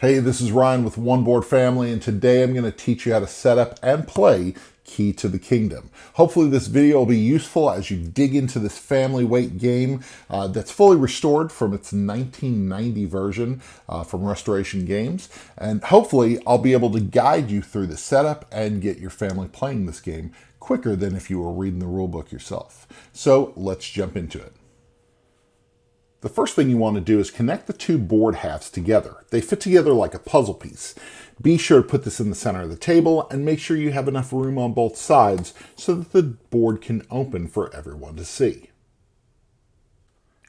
Hey, this is Ryan with One Board Family, and today I'm going to teach you how to set up and play Key to the Kingdom. Hopefully this video will be useful as you dig into this family weight game that's fully restored from its 1990 version from Restoration Games. And hopefully I'll be able to guide you through the setup and get your family playing this game quicker than if you were reading the rulebook yourself. So let's jump into it. The first thing you want to do is connect the two board halves together. They fit together like a puzzle piece. Be sure to put this in the center of the table and make sure you have enough room on both sides so that the board can open for everyone to see.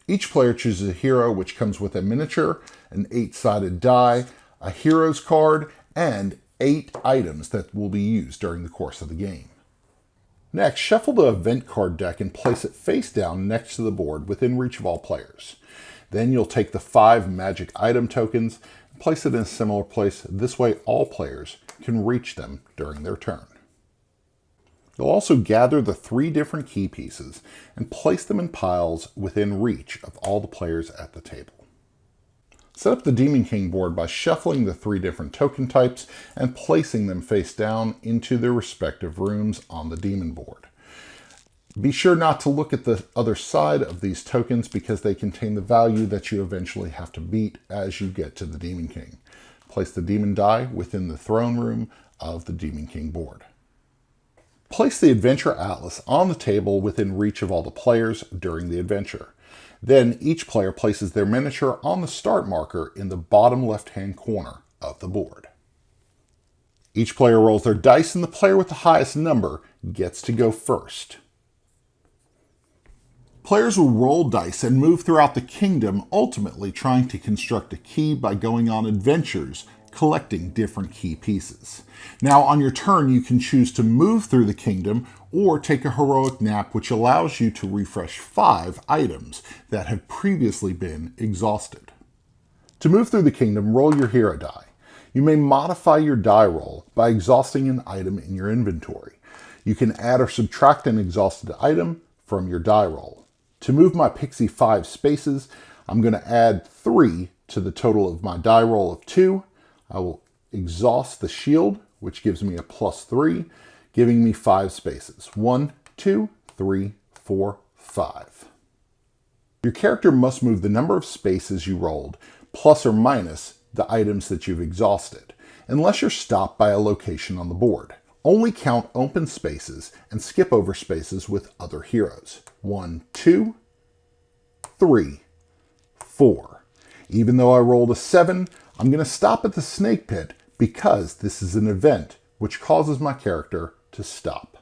Each player chooses a hero which comes with a miniature, an 8-sided die, a hero's card, and 8 items that will be used during the course of the game. Next, shuffle the event card deck and place it face down next to the board within reach of all players. Then you'll take the 5 magic item tokens and place it in a similar place. This way all players can reach them during their turn. You'll also gather the 3 different key pieces and place them in piles within reach of all the players at the table. Set up the Demon King board by shuffling the 3 different token types and placing them face down into their respective rooms on the demon board. Be sure not to look at the other side of these tokens because they contain the value that you eventually have to beat as you get to the Demon King. Place the demon die within the throne room of the Demon King board. Place the Adventure Atlas on the table within reach of all the players during the adventure. Then each player places their miniature on the start marker in the bottom left-hand corner of the board. Each player rolls their dice and the player with the highest number gets to go first. Players will roll dice and move throughout the kingdom, ultimately trying to construct a key by going on adventures, collecting different key pieces. Now on your turn you can choose to move through the kingdom or take a heroic nap, which allows you to refresh 5 items that have previously been exhausted. To move through the kingdom, roll your hero die. You may modify your die roll by exhausting an item in your inventory. You can add or subtract an exhausted item from your die roll. To move my pixie 5 spaces, I'm going to add 3 to the total of my die roll of 2. I will exhaust the shield, which gives me a +3, giving me 5 spaces. 1, 2, 3, 4, 5. Your character must move the number of spaces you rolled, plus or minus the items that you've exhausted, unless you're stopped by a location on the board. Only count open spaces and skip over spaces with other heroes. 1, 2, 3, 4. Even though I rolled a 7, I'm going to stop at the snake pit because this is an event which causes my character to stop.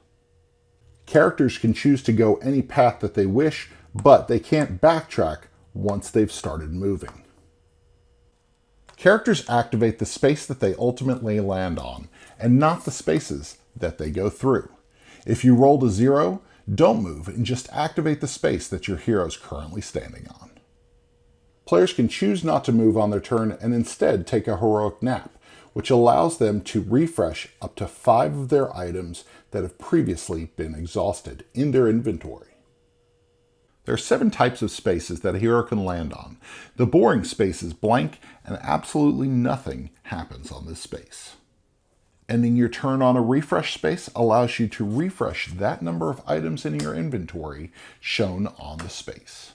Characters can choose to go any path that they wish, but they can't backtrack once they've started moving. Characters activate the space that they ultimately land on, and not the spaces that they go through. If you rolled a 0, don't move and just activate the space that your hero is currently standing on. Players can choose not to move on their turn and instead take a heroic nap, which allows them to refresh up to 5 of their items that have previously been exhausted in their inventory. There are 7 types of spaces that a hero can land on. The boring space is blank and absolutely nothing happens on this space. Ending your turn on a refresh space allows you to refresh that number of items in your inventory shown on the space.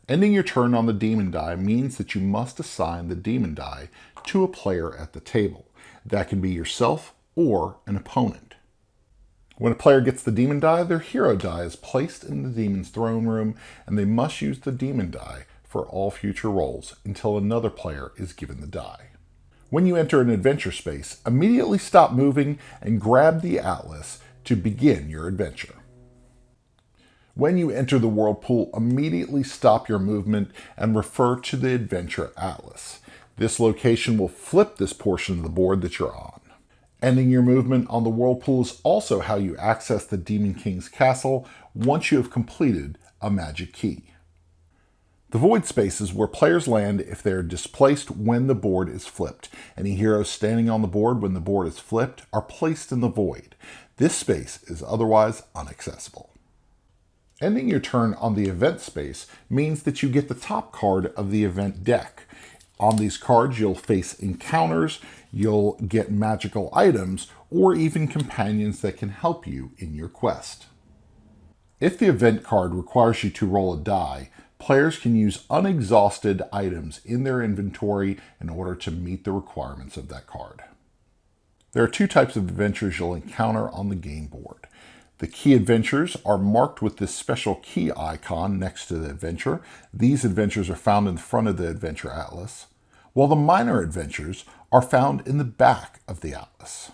Ending your turn on the demon die means that you must assign the demon die to a player at the table. That can be yourself or an opponent. When a player gets the demon die, their hero die is placed in the demon's throne room, and they must use the demon die for all future rolls until another player is given the die. When you enter an adventure space, immediately stop moving and grab the atlas to begin your adventure. When you enter the whirlpool, immediately stop your movement and refer to the adventure atlas. This location will flip this portion of the board that you're on. Ending your movement on the whirlpool is also how you access the Demon King's castle once you have completed a magic key. The void space is where players land if they are displaced when the board is flipped. Any heroes standing on the board when the board is flipped are placed in the void. This space is otherwise inaccessible. Ending your turn on the event space means that you get the top card of the event deck. On these cards, you'll face encounters, you'll get magical items, or even companions that can help you in your quest. If the event card requires you to roll a die, players can use unexhausted items in their inventory in order to meet the requirements of that card. There are two types of adventures you'll encounter on the game board. The key adventures are marked with this special key icon next to the adventure. These adventures are found in the front of the adventure atlas, while the minor adventures are found in the back of the atlas.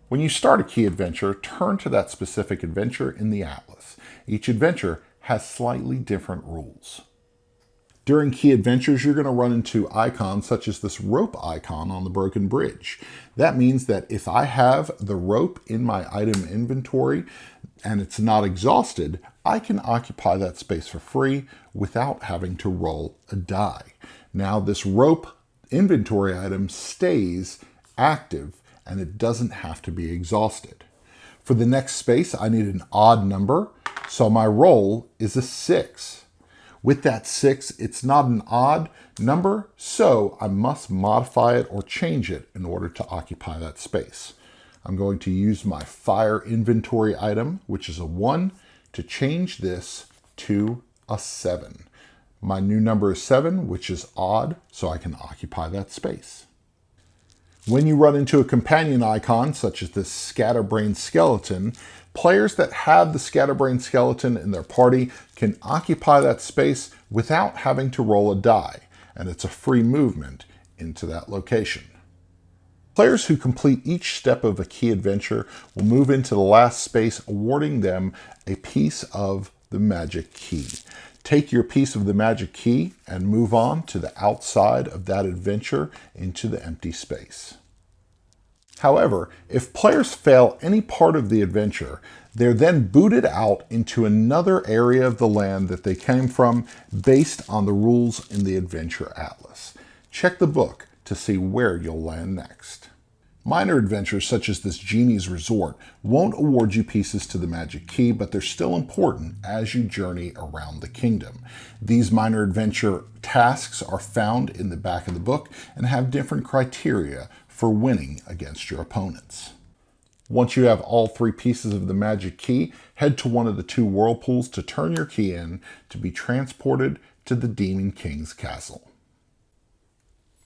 When you start a key adventure, turn to that specific adventure in the atlas. Each adventure has slightly different rules. During key adventures, you're going to run into icons such as this rope icon on the broken bridge. That means that if I have the rope in my item inventory and it's not exhausted, I can occupy that space for free without having to roll a die. Now this rope inventory item stays active and it doesn't have to be exhausted. For the next space, I need an odd number, so my roll is a 6. With that 6, it's not an odd number, so I must modify it or change it in order to occupy that space. I'm going to use my fire inventory item, which is a 1, to change this to a 7. My new number is 7, which is odd, so I can occupy that space. When you run into a companion icon, such as this scatterbrain skeleton, players that have the scatterbrain skeleton in their party can occupy that space without having to roll a die, and it's a free movement into that location. Players who complete each step of a key adventure will move into the last space, awarding them a piece of the magic key. Take your piece of the magic key and move on to the outside of that adventure into the empty space. However, if players fail any part of the adventure, they're then booted out into another area of the land that they came from based on the rules in the Adventure Atlas. Check the book to see where you'll land next. Minor adventures such as this Genie's Resort won't award you pieces to the magic key, but they're still important as you journey around the kingdom. These minor adventure tasks are found in the back of the book and have different criteria for winning against your opponents. Once you have all 3 pieces of the magic key, head to one of the 2 whirlpools to turn your key in to be transported to the Demon King's castle.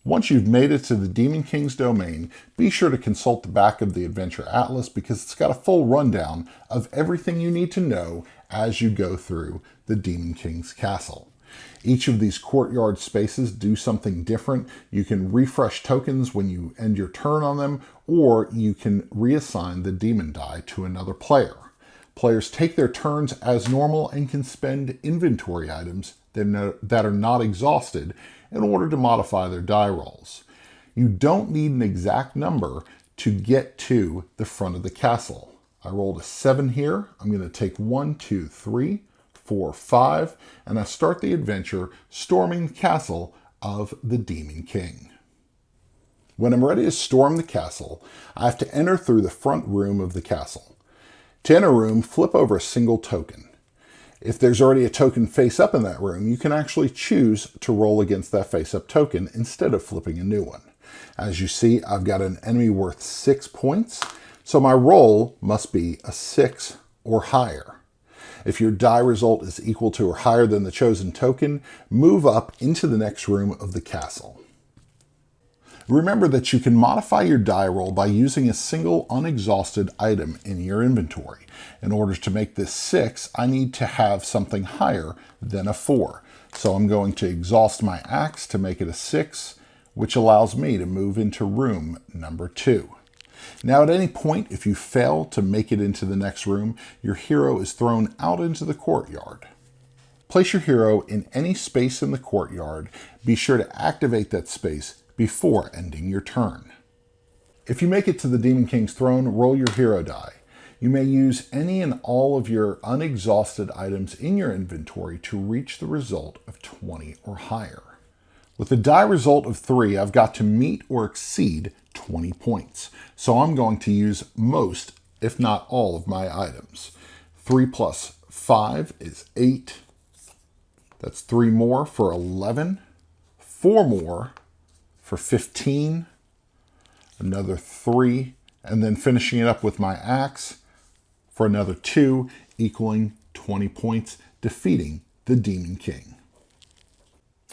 Once you've made it to the Demon King's domain, be sure to consult the back of the Adventure Atlas because it's got a full rundown of everything you need to know as you go through the Demon King's castle. Each of these courtyard spaces do something different. You can refresh tokens when you end your turn on them, or you can reassign the demon die to another player. Players take their turns as normal and can spend inventory items that are not exhausted in order to modify their die rolls. You don't need an exact number to get to the front of the castle. I rolled a 7 here. I'm going to take 1, 2, 3, 4, 5, and I start the adventure storming the castle of the Demon King. When I'm ready to storm the castle, I have to enter through the front room of the castle. To enter a room, flip over a single token. If there's already a token face up in that room, you can actually choose to roll against that face up token instead of flipping a new one. As you see, I've got an enemy worth 6 points, so my roll must be a 6 or higher. If your die result is equal to or higher than the chosen token, move up into the next room of the castle. Remember that you can modify your die roll by using a single unexhausted item in your inventory. In order to make this 6, I need to have something higher than a 4. So I'm going to exhaust my axe to make it a 6, which allows me to move into room number 2. Now at any point, if you fail to make it into the next room, your hero is thrown out into the courtyard. Place your hero in any space in the courtyard. Be sure to activate that space before ending your turn. If you make it to the Demon King's throne, roll your hero die. You may use any and all of your unexhausted items in your inventory to reach the result of 20 or higher. With a die result of 3, I've got to meet or exceed 20 points. So I'm going to use most, if not all, of my items. 3 plus 5 is 8. That's 3 more for 11. 4 more for 15, another 3, and then finishing it up with my axe for another 2, equaling 20 points, defeating the Demon King.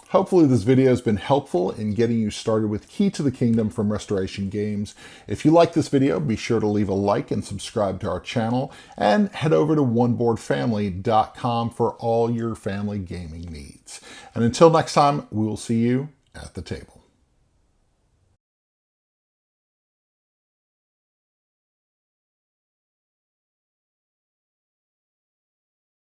Hopefully this video has been helpful in getting you started with Key to the Kingdom from Restoration Games. If you like this video, be sure to leave a like and subscribe to our channel, and head over to oneboardfamily.com for all your family gaming needs. And until next time, we will see you at the table.